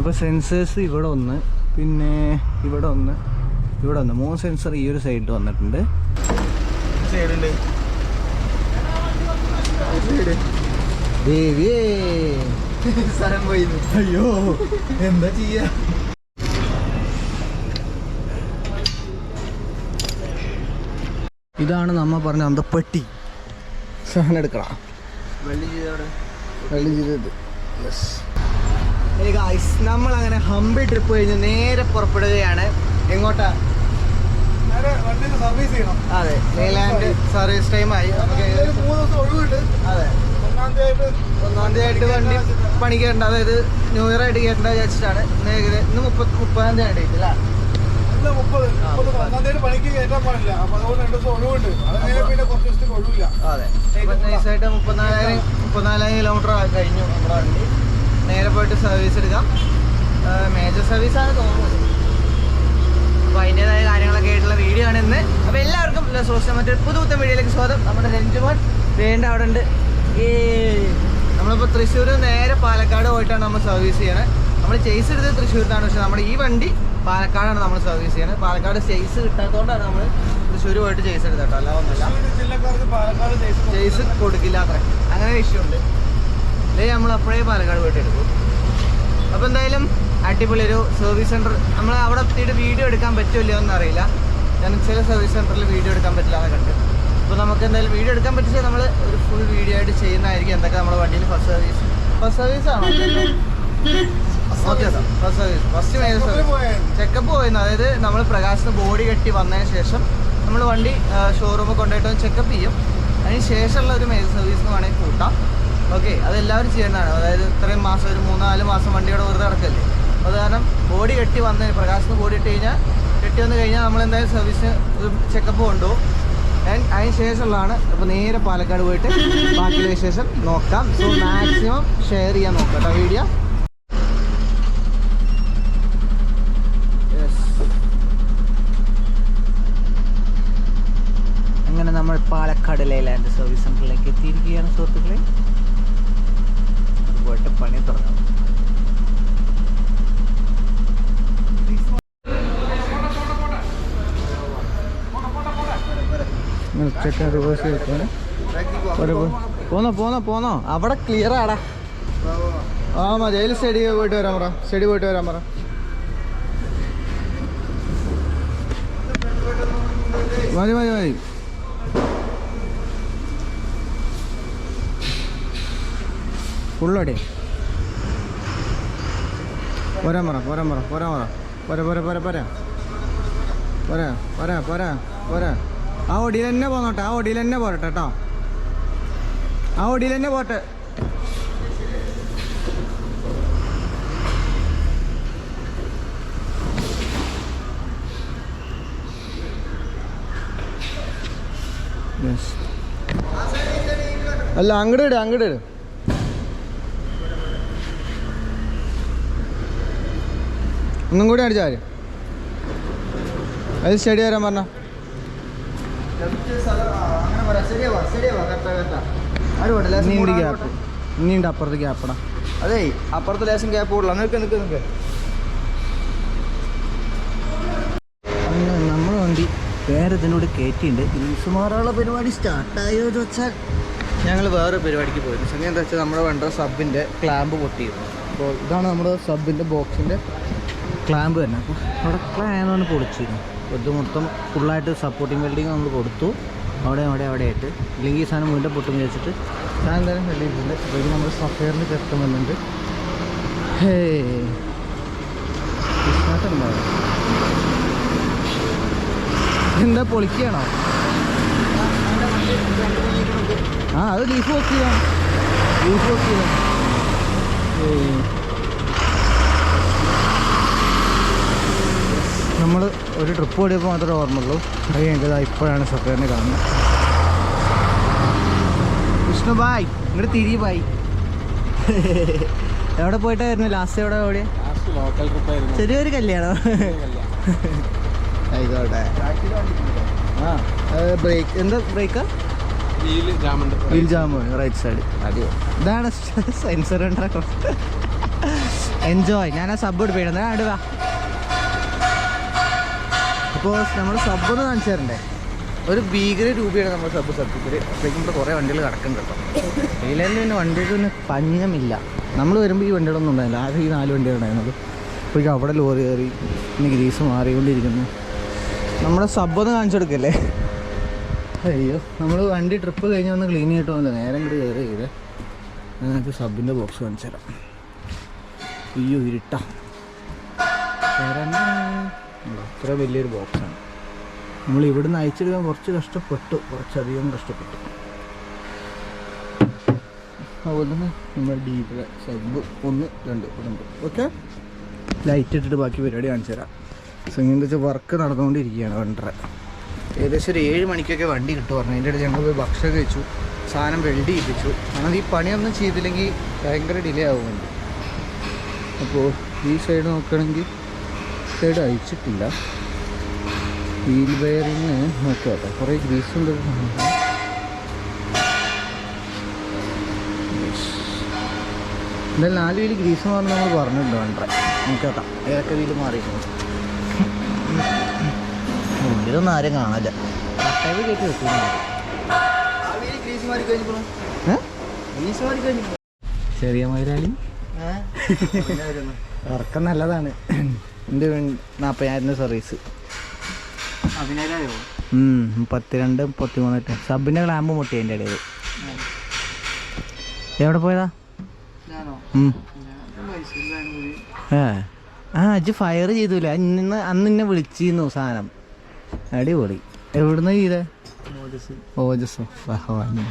അപ്പോൾ സെൻസേഴ്സ് ഇവിടെ ഒന്ന്, പിന്നെ ഇവിടെ ഒന്ന്, ഇവിടെ ഒന്ന്, 3 സെൻസർ ഈ ഒരു സൈഡിൽ വന്നിട്ടുണ്ട്. സൈഡുണ്ട് സ്ഥലം പോയി. അയ്യോ എന്താ ചെയ്യാ. ഇതാണ് നമ്മ പറഞ്ഞ അന്തപ്പെട്ടി. സാധനം എടുക്കണം. വെള്ളി ചെയ്തത്. നമ്മളങ്ങനെ ഹംപി ട്രിപ്പ് കഴിഞ്ഞ് നേരെ പുറപ്പെടുകയാണ്. എങ്ങോട്ടാ? സർവീസ് ചെയ്യണം. അതെ, നെയ്ലാൻഡ് സർവീസ് ടൈമായി. നമുക്ക് 3 ദിവസം ഒഴിവുണ്ട്. അതെ, 1-ാം തീയതി വണ്ടി പണിക്കേണ്ട, അതായത് ന്യൂ ഇയർ ആയിട്ട് കയറ്റേണ്ട വിചാരിച്ചിട്ടാണ്. ഇന്ന് 30-ാം തീയതി ഡേറ്റ് അല്ല, 1-ാം തീയതി പണിക്ക് കയറ്റാൻ പാടില്ല. അപ്പൊ അതുകൊണ്ട് 2 ദിവസം ഒഴിവുണ്ട്. അത് പിന്നെ കുറച്ച് ദിവസത്തേക്ക് ഒഴിവില്ല. അതെ, നൈസായിട്ട് 34,000 കിലോമീറ്റർ കഴിഞ്ഞു നമ്മുടെ വണ്ടി. നേരെ പോയിട്ട് സർവീസ് എടുക്കാം. മേജർ സർവീസാണ് തോന്നുന്നത്. അപ്പോൾ അതിൻ്റെതായ കാര്യങ്ങളൊക്കെ ആയിട്ടുള്ള വീഡിയോ ആണ് ഇന്ന്. അപ്പോൾ എല്ലാവർക്കും സോഷ്യൽ മറ്റൊരു പുതുപുത്തൻ വീഡിയോയിലേക്ക് സ്വാഗതം. നമ്മുടെ രഞ്ജുമോൻ വേണ്ട അവിടെ ഉണ്ട്. നമ്മളിപ്പോൾ തൃശ്ശൂർ നേരെ പാലക്കാട് പോയിട്ടാണ് നമ്മൾ സർവീസ് ചെയ്യണത്. നമ്മൾ ചേസ് എടുത്തത് തൃശ്ശൂരിലാണ്, പക്ഷേ നമ്മുടെ ഈ വണ്ടി പാലക്കാടാണ് നമ്മൾ സർവീസ് ചെയ്യണത്. പാലക്കാട് ചേസ് കിട്ടാത്തതുകൊണ്ടാണ് നമ്മൾ തൃശ്ശൂർ പോയിട്ട് ചേസ് എടുത്തത് കേട്ടോ. അല്ല ഒന്നുമില്ല, ചേസ് കൊടുക്കില്ല അത്ര, അങ്ങനെ ഇഷ്യൂ ഉണ്ട്. അല്ലെങ്കിൽ നമ്മൾ അപ്പോഴേ പാലക്കാട് പോയിട്ട് എടുക്കും. അപ്പോൾ എന്തായാലും അടിപൊളി ഒരു സർവീസ് സെൻറ്റർ. നമ്മൾ അവിടെ എത്തിയിട്ട് വീഡിയോ എടുക്കാൻ പറ്റുമല്ലോ എന്നറിയില്ല. ഞാൻ ചില സർവീസ് സെൻറ്ററിൽ വീഡിയോ എടുക്കാൻ പറ്റില്ല എന്നൊക്കെ ഉണ്ട്. അപ്പോൾ നമുക്ക് എന്തായാലും വീഡിയോ എടുക്കാൻ പറ്റിച്ചാൽ നമ്മൾ ഒരു ഫുൾ വീഡിയോ ആയിട്ട് ചെയ്യുന്നതായിരിക്കും. എന്തൊക്കെ നമ്മുടെ വണ്ടിയിൽ ഫസ്റ്റ് സർവീസാണോ? Okay sir, first major service checkup പോയിരുന്നു. അതായത് നമ്മൾ പ്രകാശിന് ബോഡി കെട്ടി വന്നതിന് ശേഷം നമ്മൾ വണ്ടി ഷോറൂമിൽ കൊണ്ടുപോയിട്ട് ചെക്കപ്പ് ചെയ്യും. അതിന് ശേഷമുള്ള ഒരു മേജർ സർവീസ് എന്ന് വേണമെങ്കിൽ കൂട്ടാം. ഓക്കെ, അതെല്ലാവരും ചെയ്യേണ്ടതാണ്. അതായത് ഇത്രയും മാസം, ഒരു 3-4 മാസം വണ്ടിയോടെ വെറുതെ നടക്കല്ലേ. അത് കാരണം ബോഡി കെട്ടി വന്നതിന്, പ്രകാശിന് ബോഡി കെട്ടി വന്നു കഴിഞ്ഞാൽ നമ്മളെന്തായാലും സർവീസിന് ഒരു ചെക്കപ്പ് കൊണ്ടുപോകും. അതിന് ശേഷമുള്ളതാണ്. അപ്പോൾ നേരെ പാലക്കാട് പോയിട്ട് ബാക്കിയുള്ള വിശേഷം നോക്കാം. സോ മാക്സിമം ഷെയർ ചെയ്യാൻ നോക്കാം കേട്ടോ വീഡിയോ. അങ്ങനെ നമ്മൾ പാലക്കാട് ലെയ്ലാൻഡ് സർവീസ് സെൻ്ററിലേക്ക് എത്തിയിരിക്കുകയാണ് സുഹൃത്തുക്കളെ. പോയിട്ട് പണി തുടങ്ങാം. പോന്നോ അവിടെ ക്ലിയർ ആടാ. ആ മതി, അതിൽ സ്റ്റഡി പോയിട്ട് വരാൻ പറ. മതി ഫുള്ളടി പോരാൻ പറ. ആ ഒടിയിൽ തന്നെ പോന്നോട്ടെ, ആ ഒടിയിൽ തന്നെ പോരട്ടെ കേട്ടോ. ആ ഒടിയിൽ തന്നെ പോട്ടെ. അല്ല, അങ്ങോട്ട് ഇട്. ഒന്നും കൂടി അടിച്ചാൽ അത് സ്റ്റഡി വരാൻ പറഞ്ഞ. ഇനിയുണ്ട് അപ്പുറത്ത് ഗ്യാപ്പടാ. അതെ, അപ്പുറത്ത് ലേശം ഗ്യാപ്പ് കൂടുതൽ. നിൽക്ക് നമ്മുടെ വണ്ടി വേറെ ഇതിനോട് കയറ്റിയുണ്ട്. ഗ്രീസുമാറുള്ള പരിപാടി സ്റ്റാർട്ടായോ എന്ന് വെച്ചാൽ ഞങ്ങൾ വേറെ പരിപാടിക്ക് പോയിരുന്നു. സമയം എന്താ വെച്ചാൽ നമ്മുടെ വണ്ടി സബിൻ്റെ ക്ലാമ്പ് പൊട്ടിയിരുന്നു. അപ്പോൾ ഇതാണ് നമ്മുടെ സബിൻ്റെ ബോക്സിൻ്റെ ക്ലാമ്പ് തന്നെ. അപ്പോൾ അവിടെ ക്ലാമ്പ് പൊളിച്ചിരുന്നു. ഇത് മൊത്തം ഫുള്ളായിട്ട് സപ്പോർട്ടിങ് വെൽഡിങ് നമ്മൾ കൊടുത്തു. അവിടെ ആയിട്ട് ഇല്ലെങ്കിൽ ഈ സാധനം വീണ്ടും പൊട്ടും വെച്ചിട്ട് സാധനം എന്തായാലും വെള്ളിയിട്ടുണ്ട്. അപ്പോൾ ഇത് നമ്മുടെ സഫയറിന് ചെറുക്കം വന്നിട്ടുണ്ട്. എന്താ പൊളിക്കുകയാണോ? ആ, അത് ലീഫ് വർക്ക് ചെയ്യാം. നമ്മൾ ഒരു ട്രിപ്പ് ഓടിയപ്പോൾ മാത്രമേ ഓർമ്മയുള്ളൂ. അത് കഴിഞ്ഞത് ഇപ്പോഴാണ് സഫയറിനെ കാണുന്നത്. വിഷ്ണു ബായ്, ഇങ്ങോട്ട് തിരി ബായ്. എവിടെ പോയിട്ടായിരുന്നു ലാസ്റ്റ്? എവിടെ ഓടിയ? ചെറിയൊരു കല്യാണം. ആയിക്കോട്ടെ. ആ, ബ്രേക്ക് എന്താ ബ്രേക്കാ? Wheel jam right side. അതെയോ? ഇതാണ് സെൻസർ ഉണ്ടാക്കും. എൻജോയ്. ഞാൻ ആ സബ് എടുപ്പിടുന്നത് അടുവാ. അപ്പോൾ നമ്മൾ സബ് ഒന്ന് കാണിച്ചു തരണ്ടേ? ഒരു ഭീകര രൂപയാണ് നമ്മുടെ സബ് സത്യത്തിൽ. അപ്പോഴേക്കും ഇവിടെ കുറേ വണ്ടികൾ കിടക്കുന്നുണ്ട് കേട്ടോ. ഇതിലെല്ലാം പിന്നെ വണ്ടികൾക്ക് പിന്നെ പഞ്ഞമില്ല. നമ്മൾ വരുമ്പോൾ ഈ വണ്ടികളൊന്നും ഉണ്ടായില്ല, ആകെ ഈ 4 വണ്ടികളുണ്ടായിരുന്നത്. അപ്പോഴേക്കും അവിടെ ലോറി കയറി പിന്നെ ഗ്രീസ് മാറിക്കൊണ്ടിരിക്കുന്നു. നമ്മുടെ സബ്ബൊന്ന് കാണിച്ചെടുക്കല്ലേ? അയ്യോ, നമ്മൾ വണ്ടി ട്രിപ്പ് കഴിഞ്ഞ് വന്ന് ക്ലീൻ ചെയ്തിട്ട് വന്നില്ല, നേരെ ഇങ്ങോട്ട് കയറി ചെയ്തേ. ഞങ്ങൾക്ക് സബിൻ്റെ ബോക്സ് കാണിച്ചു തരാം. അയ്യോ ഇരുട്ടാ, അത്ര വലിയൊരു ബോക്സാണ്. നമ്മൾ ഇവിടുന്ന് അയച്ചെടുക്കാൻ കുറച്ച് കഷ്ടപ്പെട്ടു, കുറച്ചധികം കഷ്ടപ്പെട്ടു. അതുപോലെ തന്നെ നമ്മൾ ഡീപ്പിലെ സബ് 1, 2 ഇവിടെ ഉണ്ട്. ഓക്കെ, ലൈറ്റ് ഇട്ടിട്ട് ബാക്കി പരിപാടി കാണിച്ചു തരാം. സോ ഇങ്ങനത്തെ വെച്ചാൽ വർക്ക് നടന്നുകൊണ്ടിരിക്കുകയാണ് വണ്ടറെ. ഏകദേശം ഒരു 7 മണിക്കൊക്കെ വണ്ടി കിട്ടും പറഞ്ഞു. അതിൻ്റെ ഇടയിൽ ഞങ്ങൾ പോയി ഭക്ഷണം കഴിച്ചു, സാധനം വെൽഡ് ചെയ്യിപ്പിച്ചു. കാരണം ഈ പണിയൊന്നും ചെയ്തില്ലെങ്കിൽ ഭയങ്കര ഡിലേ ആവുന്നുണ്ട്. അപ്പോൾ ഈ സൈഡ് നോക്കുകയാണെങ്കിൽ സൈഡ് അയച്ചിട്ടില്ല. വീൽ ബെയറിങ് നോക്കാം കേട്ടോ, കുറേ ഗ്രീസ് ഉണ്ട്. എന്തായാലും 4 വീല് ഗ്രീസ് മാറുന്ന നമ്മൾ പറഞ്ഞിട്ടുണ്ട് വണ്ടറെ. നോക്കാം ഏതൊക്കെ വീല് മാറിയിട്ടുണ്ട്. മുന്നിലൊന്നും ആരും കാണാനില്ല. കയറ്റി വെക്കുന്നു. ചെറിയ മൈരാളി ഉറക്കം നല്ലതാണ്. എൻ്റെ 40,000 സർവീസ് 32, 33. സബിൻ്റെ ക്ലാമ്പ് പൊട്ടി അതിൻ്റെ ഇടയിൽ. എവിടെ പോയതാ? അജ്ജ് ഫയർ ചെയ്തൂല. അന്ന് എന്നെ വിളിച്ചിരുന്നു സാധനം. അടിപൊളി. എവിടുന്ന് ചെയ്തേ? ഓജസ്സോ ഭഗവാന്,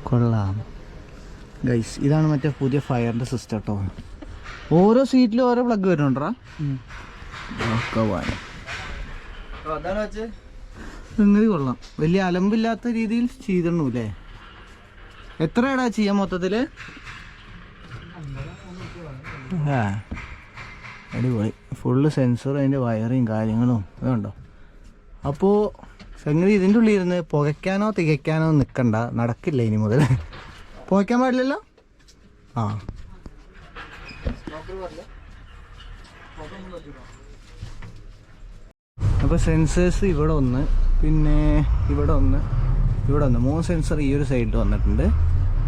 കൊള്ളാം ഗൈസ്. ഇതാണ് മറ്റേ പുതിയ ഫയറിൻ്റെ സിസ്റ്റം കേട്ടോ. ഓരോ സീറ്റിലും ഓരോ പ്ലഗ് വരുന്നുണ്ടാ. ഭഗവാന് ഇങ്ങനെ കൊള്ളാം. വലിയ അലമ്പില്ലാത്ത രീതിയിൽ ചെയ്തിടണൂല്ലേ? എത്രയാടാ ചെയ്യാൻ മൊത്തത്തിൽ? അടിപൊളി. ഫുള്ള് സെൻസർ, അതിൻ്റെ വയറിങ് കാര്യങ്ങളും അതുണ്ടോ. അപ്പോൾ സംഗതി ഇതിൻ്റെ ഉള്ളിൽ ഇരുന്ന് പുകയ്ക്കാനോ തികയ്ക്കാനോ നിൽക്കണ്ട, നടക്കില്ല ഇനി മുതൽ. പുകയ്ക്കാൻ പാടില്ലല്ലോ. അപ്പോൾ സെൻസേഴ്സ് ഇവിടെ ഒന്ന്, പിന്നെ ഇവിടെ ഒന്ന്, ഇവിടെ ഒന്ന്, 3 സെൻസർ ഈ ഒരു സൈഡിൽ വന്നിട്ടുണ്ട്.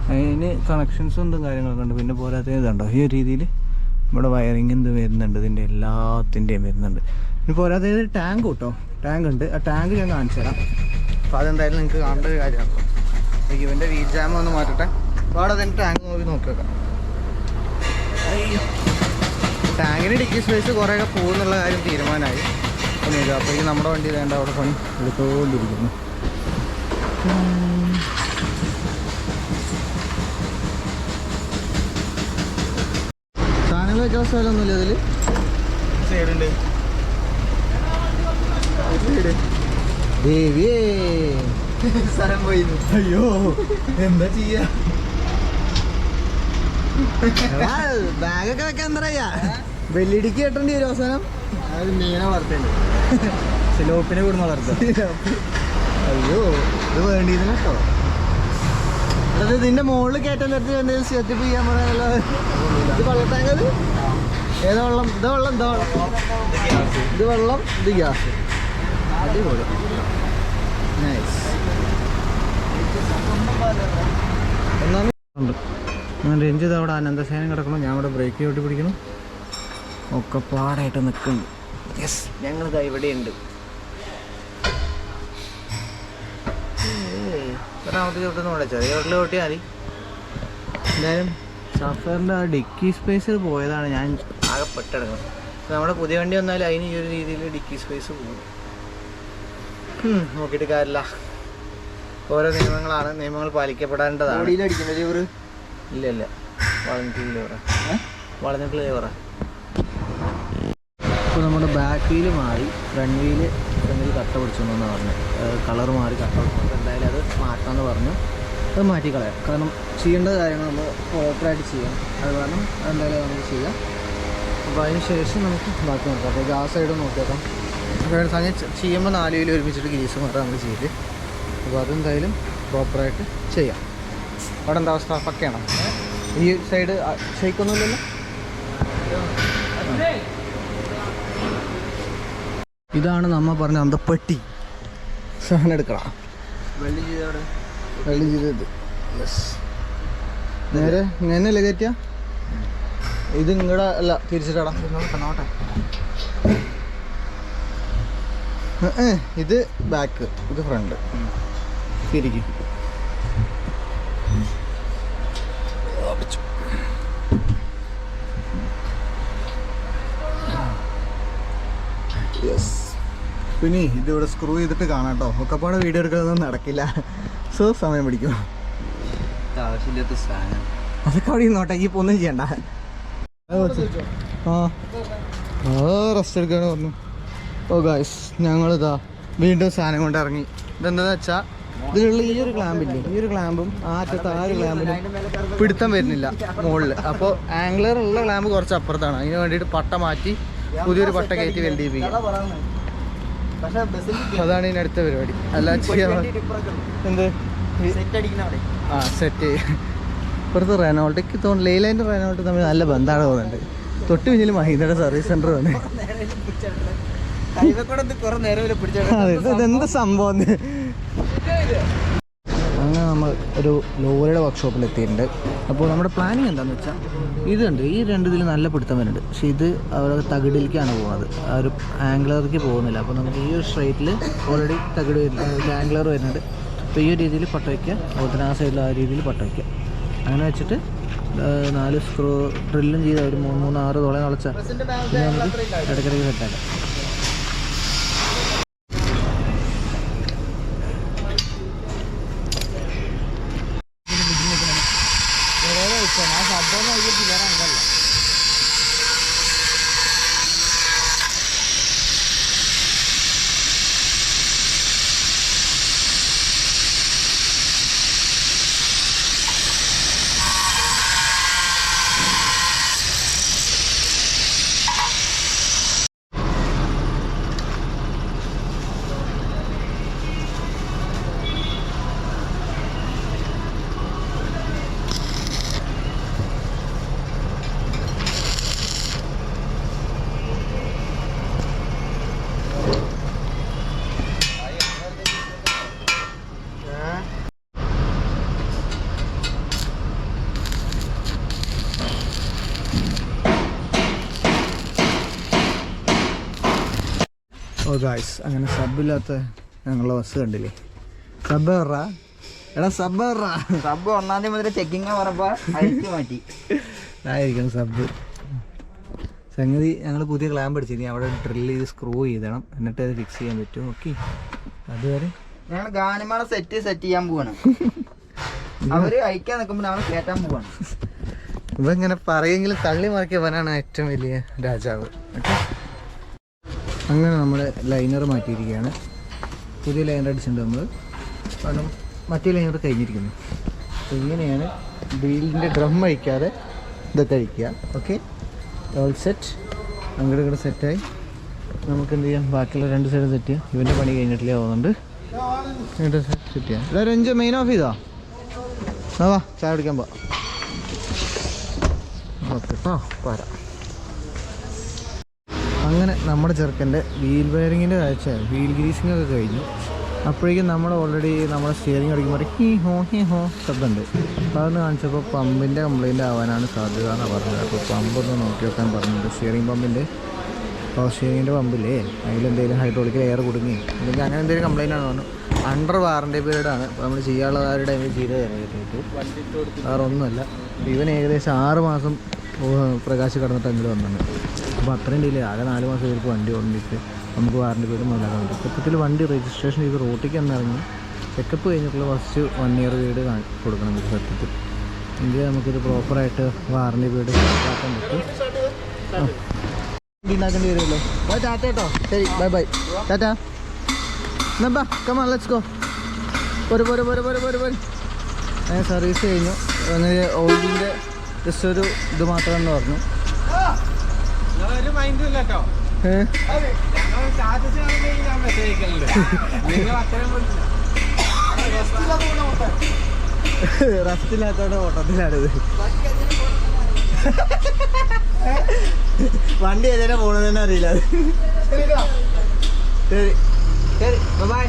അതിന് കണക്ഷൻസും ഉണ്ട്, കാര്യങ്ങളൊക്കെ ഉണ്ട്. പിന്നെ പോരാത്ത ഇതുണ്ടോ ഈ ഒരു രീതിയിൽ ഇവിടെ വയറിങ് എന്ത് വരുന്നുണ്ട്, ഇതിൻ്റെ എല്ലാത്തിൻ്റെയും വരുന്നുണ്ട്. ഇനി പോരാത്ത ടാങ്ക് കേട്ടോ, ടാങ്ക് ഉണ്ട്. ആ ടാങ്ക് ഞാൻ കാണിച്ചു തരാം. അപ്പോൾ അതെന്തായാലും നിങ്ങൾക്ക് കാണേണ്ട ഒരു കാര്യമാണ്. ഇവൻ്റെ വീൽ ജാം ഒന്ന് മാറ്റട്ടെ. അപ്പോൾ അവിടെ തന്നെ ടാങ്ക് നോക്കി വെക്കാം. ടാങ്കിന് ഡിക്കി സ്പേസ് കുറേയൊക്കെ പോകുന്നുള്ള കാര്യം തീരുമാനമായി. അപ്പോൾ ഈ നമ്മുടെ വണ്ടി വേണ്ട അവിടെ പണി എടുത്തുകൊണ്ടിരിക്കുന്നു. സാധനങ്ങൾ വെക്കാൻ സ്ഥലമൊന്നുമില്ല അതിൽ. സൈഡുണ്ട്. ദേവിയേ സ്ഥലം പോയി. അയ്യോ എന്താ ചെയ്യാ? ബാഗൊക്കെ വെക്കാൻ എന്താ പറയാ, വെല്ലിടിക്ക് കെട്ടേണ്ടി വരും അവസാനം. അത് മീനെ വളർത്തുണ്ട്, സിലോപ്പിനെ കൂടെ വളർത്തുക. അയ്യോ ഇത് വേണ്ടിയിരുന്നു കേട്ടോ. അത് ഇതിന്റെ മുകളിൽ കയറ്റാൻ നേരത്തെ എന്തെങ്കിലും സെറ്റപ്പ് ചെയ്യാൻ പറയാനല്ലോ. ഇത് വെള്ളത്താങ്കത് ഏതാ വെള്ളം? ഇത് വെള്ളം, എന്താ വെള്ളം? ഇത് വെള്ളം, ഇത് ഗ്യാസ്. അടിപൊളി, നൈസ്. ഒന്നാമത് രഞ്ജിത് അവിടെ അനന്തസേനം കിടക്കണം, ഞാൻ അവിടെ ബ്രേക്ക് ചവിട്ടി പിടിക്കണം, ഒക്കെ പാടായിട്ട് നിൽക്കുന്നു. യെസ്, ഞങ്ങളിതാ ഇവിടെയുണ്ട്. ഒരാമത്തെ ചവിട്ടൊന്നും വിളിച്ചോ, ചവിട്ടിൽ ചവിട്ടിയാൽ മതി. എന്തായാലും സഫറിൻ്റെ ആ ഡിക്കി സ്പേസിൽ പോയതാണ് ഞാൻ ആകെ പെട്ടെടുക്കുന്നത്. നമ്മുടെ പുതിയ വണ്ടി വന്നാലും അതിന് ഈ ഒരു രീതിയിൽ ഡിക്കി സ്പേസ് പോകും. നോക്കിയിട്ട് കാര്യമില്ല, ഓരോ നിയമങ്ങളാണ്, നിയമങ്ങൾ പാലിക്കപ്പെടേണ്ടതാണ്. ഇല്ല ഇല്ല, വളഞ്ഞിട്ടുള്ള ലിവറാ. ഇപ്പോൾ നമ്മുടെ ബാക്ക് വീല് മാറി, ഫ്രണ്ട് വീല് കട്ട പിടിച്ചോന്നാണ് പറഞ്ഞത്. കളർ മാറി കട്ട പിടിച്ചോണ്ട് എന്തായാലും അത് മാറ്റാമെന്ന് പറഞ്ഞു. അത് മാറ്റിക്കളയാം, കാരണം ചെയ്യേണ്ട കാര്യങ്ങൾ നമ്മൾ പ്രോപ്പറായിട്ട് ചെയ്യാം. അത് കാരണം എന്തായാലും നമുക്ക് ചെയ്യാം. അപ്പോൾ അതിന് ശേഷം നമുക്ക് ബാക്കി നോക്കാം. അപ്പോൾ ആ സൈഡ് നോക്കിയേക്കാം. ചെയ്യുമ്പോൾ 4 വീല് ഒരുമിച്ചിട്ട് ഗ്രീസ് മാറ്റാൻ നമ്മൾ ചെയ്ത്. അപ്പോൾ അതെന്തായാലും പ്രോപ്പറായിട്ട് ചെയ്യാം. അവിടെ എന്താ അവസ്ഥ? പക്കയാണോ? ഈ സൈഡ് ഷെയ്ക്കൊന്നുമില്ലല്ലോ. ഇതാണ് നമ്മ പറഞ്ഞ അന്തപ്പെട്ടി. സാധനം എടുക്കണം. വെള്ളം ചെയ്തത് നേരെ ഇങ്ങനെയല്ലേ കയറ്റിയ. ഇത് ഇങ്ങടെ അല്ല തിരിച്ചിട്ടാടാ. ഇത് ബാക്ക്, ഇത് ഫ്രണ്ട്. തിരിക്കും. യെസ്. പിന്നെ ഇതിവിടെ സ്ക്രൂ ചെയ്തിട്ട് കാണാം കേട്ടോ. ഒക്കെപ്പാടെ വീഡിയോ എടുക്കുന്നതൊന്നും നടക്കില്ല. സോ സമയം പിടിക്കും. ആവശ്യമില്ലാത്ത സാധനം അതൊക്കെ അവിടെ ഇരുന്നോട്ടെ. ഈ ഒന്നും ചെയ്യണ്ട. റെസ്റ്റ് എടുക്കാണ് പറഞ്ഞു. ഓ ഗായ്സ്, ഞങ്ങളിതാ വീണ്ടും സാധനം കൊണ്ട് ഇറങ്ങി. ഇതെന്താന്ന് വെച്ചാൽ ഇതിലുള്ള ഈ ഒരു ക്ലാമ്പില്ലേ, ഈ ഒരു ക്ലാമ്പും ആറ്റത്തെ ആ ഒരു ക്ലാമ്പിനും പിടുത്തം വരുന്നില്ല മുകളിൽ. അപ്പോൾ ആംഗ്ലർ ഉള്ള ക്ലാമ്പ് കുറച്ച് അപ്പുറത്താണ്. അതിന് വേണ്ടിയിട്ട് പട്ട മാറ്റി പുതിയൊരു പട്ട കയറ്റി വെൽഡ് ചെയ്യിപ്പിക്കുക. അതാണ് ഇതിന് അടുത്ത പരിപാടി. അല്ല ചെയ്യാൻ എന്ത് ആ സെറ്റ്. ഇപ്പുറത്ത് റെനോൾട്ടേക്ക് തോന്നുന്നു, ലെയ്ലാൻഡ് റെനോൾട്ട് തമ്മിൽ നല്ല ബന്ധമാണ് തോന്നുന്നുണ്ട്. തൊട്ട് പിന്നിൽ മഹീന്ദ്രയുടെ സർവീസ് സെന്റർ വന്ന്. ഇതെന്ത് സംഭവം. അങ്ങനെ നമ്മൾ ഒരു ലോറിയുടെ വർക്ക്ഷോപ്പിൽ എത്തിയിട്ടുണ്ട്. അപ്പോൾ നമ്മുടെ പ്ലാനിങ് എന്താണെന്ന് വെച്ചാൽ ഇതുണ്ട്, ഈ രണ്ടിതിൽ നല്ല പിടുത്തം വരുന്നുണ്ട്. പക്ഷേ ഇത് അവിടെ തകിടിലേക്കാണ് പോകുന്നത്, ആ ഒരു ആംഗ്ലർക്ക് പോകുന്നില്ല. അപ്പോൾ നമുക്ക് ഈ ഒരു സ്ട്രൈറ്റിൽ ഓൾറെഡി തകിട് വരുന്നുണ്ട്, ആംഗ്ലർ വരുന്നുണ്ട്. അപ്പോൾ ഈ ഒരു രീതിയിൽ പട്ട വയ്ക്കുക, അതുപോലെ ആ സൈഡിൽ ആ രീതിയിൽ പട്ട വയ്ക്കുക. അങ്ങനെ വെച്ചിട്ട് 4 സ്ക്രൂ ഡ്രില്ലും ചെയ്ത് ഒരു 3-6 തോളെ നുളച്ചാൽ പിന്നെ നമുക്ക് ഇടയ്ക്കിടയ്ക്ക് സെറ്റാക്കാം. ആ സംഭവം നോക്കിയിട്ടില്ല അങ്കല്ല. ഓ ഗായ്സ്, അങ്ങനെ സബില്ലാത്ത ഞങ്ങളുടെ ബസ് കണ്ടില്ലേ. സബ് എറാ എടാ, സബ് എറാ. സബ് 1-ാം തീയതി മുതൽ ചെക്കിങ് പറഞ്ഞപ്പോൾ അഴിച്ചു മാറ്റി. ആയിരിക്കും സബ്. സംഗതി ഞങ്ങൾ പുതിയ ക്ലാമ്പ് അടിച്ചു. ഇനി അവിടെ ഡ്രിൽ ചെയ്ത് സ്ക്രൂ ചെയ്തണം, എന്നിട്ട് അത് ഫിക്സ് ചെയ്യാൻ പറ്റും. ഓക്കെ, അതുവരെ ഞങ്ങൾ ഗാനമേള സെറ്റ് ചെയ്യാൻ പോവാണ്. അവര് അയക്കാൻ നിൽക്കുമ്പോൾ ഞങ്ങൾ കയറ്റാൻ പോവാണ്. ഇവ ഇങ്ങനെ പറയുമെങ്കിലും തള്ളി മറിക്കവനാണ് ഏറ്റവും വലിയ രാജാവ്. ഓക്കെ, അങ്ങനെ നമ്മൾ ലൈനർ മാറ്റിയിരിക്കുകയാണ്. പുതിയ ലൈനർ അടിച്ചിട്ടുണ്ട് നമ്മൾ, കാരണം മറ്റേ ലൈനർ കഴിഞ്ഞിരിക്കുന്നു. അപ്പോൾ ഇങ്ങനെയാണ് വീലിൻ്റെ ഡ്രം അഴിക്കാതെ ഇതൊക്കെ അഴിക്കുക. Okay, all set. അങ്ങോട്ട് ഇങ്ങോട്ട് സെറ്റായി. നമുക്ക് എന്ത് ചെയ്യാം, ബാക്കിയുള്ള 2 സൈഡും സെറ്റ് ചെയ്യാം. ഇവൻ്റെ പണി കഴിഞ്ഞിട്ടില്ല പോകുന്നുണ്ട്. ഇങ്ങോട്ട് സെറ്റ് ചെയ്യാം. ഇതാ രഞ്ജ് മെയിൻ ഓഫ് ചെയ്തോ? വാ ചായ കുടിക്കാൻ പോവാം. ഓക്കെ കേട്ടോ, പോരാ. അങ്ങനെ നമ്മുടെ ചെറുക്കൻ്റെ വീൽ വയറിങ്ങിൻ്റെ കാഴ്ച, വീൽ ഗ്രീസിംഗ് ഒക്കെ കഴിഞ്ഞു. അപ്പോഴേക്കും നമ്മൾ ഓൾറെഡി നമ്മുടെ സ്റ്റിയറിംഗ് അടിക്കുമ്പോൾ ഹീ ഹോ ശബ്ദമുണ്ട്. അപ്പോൾ അതൊന്ന് കാണിച്ചപ്പോൾ പമ്പിൻ്റെ കംപ്ലയിൻ്റ് ആവാനാണ് സാധ്യത എന്നാണ് പറഞ്ഞത്. അപ്പോൾ പമ്പൊന്ന് നോക്കി വെക്കാൻ പറഞ്ഞിട്ടുണ്ട്. സ്റ്റിയറിംഗ് പമ്പിൻ്റെ പവർ സ്റ്റിയറിങ്ങിൻ്റെ പമ്പില്ലേ, അതിലെന്തെങ്കിലും ഹൈഡ്രോളിക് എയർ കുടുങ്ങി അല്ലെങ്കിൽ അങ്ങനെ എന്തെങ്കിലും കംപ്ലയിൻ്റ് ആണ് പറഞ്ഞു. അണ്ടർ വാറണ്ടി പീരീഡാണ്. അപ്പോൾ നമ്മൾ ചെയ്യാനുള്ള ആ ഒരു ടൈമിൽ ചെയ്ത് തരാനായിട്ട് വേറെ ഒന്നുമല്ല. ഇവൻ ഏകദേശം 6 മാസം പ്രകാശ് കടന്നിട്ട് അങ്ങോട്ട് വന്നിട്ടുണ്ട്. അപ്പോൾ അത്രയും ഡിലേ, ആകെ 4 മാസം ഇവർക്ക് വണ്ടി ഓടിയിട്ട് നമുക്ക് വാറണ്ടി പീരീഡ് മുതലാക്കാൻ പറ്റും. സത്യത്തിൽ വണ്ടി രജിസ്ട്രേഷൻ ചെയ്ത് റോട്ടിലേക്ക് എന്നിറങ്ങി ചെക്കപ്പ് കഴിഞ്ഞിട്ടുള്ള ഫസ്റ്റ് 1 ഇയർ പീരീഡ് കൊടുക്കണം ഇത് സത്യത്തിൽ. എങ്കിൽ നമുക്കിത് പ്രോപ്പറായിട്ട് വാറണ്ടി പീരീഡ് ആക്കാൻ പറ്റും. ഉണ്ടാക്കേണ്ടി വരുമല്ലോ. ബൈ, ടാറ്റ കേട്ടോ. ശരി, ബൈ ബൈ, ടാറ്റ. എന്നാ ബാ, കമാ ലെറ്റ്സ് ഗോ. പോരെ. അങ്ങനെ സർവീസ് കഴിഞ്ഞു. അങ്ങനെ ഓയിലിൻ്റെ ജസ്റ്റ് ഒരു ഇത് മാത്രമെന്ന് പറഞ്ഞു. റസ്റ്റില്ലാത്തോടെ ഓട്ടത്തിലാണിത്. വണ്ടി ഏതിനാ പോണെന്ന് തന്നെ അറിയില്ല അത്. ശരിട്ടാ. ശരി ശരി ബൈ.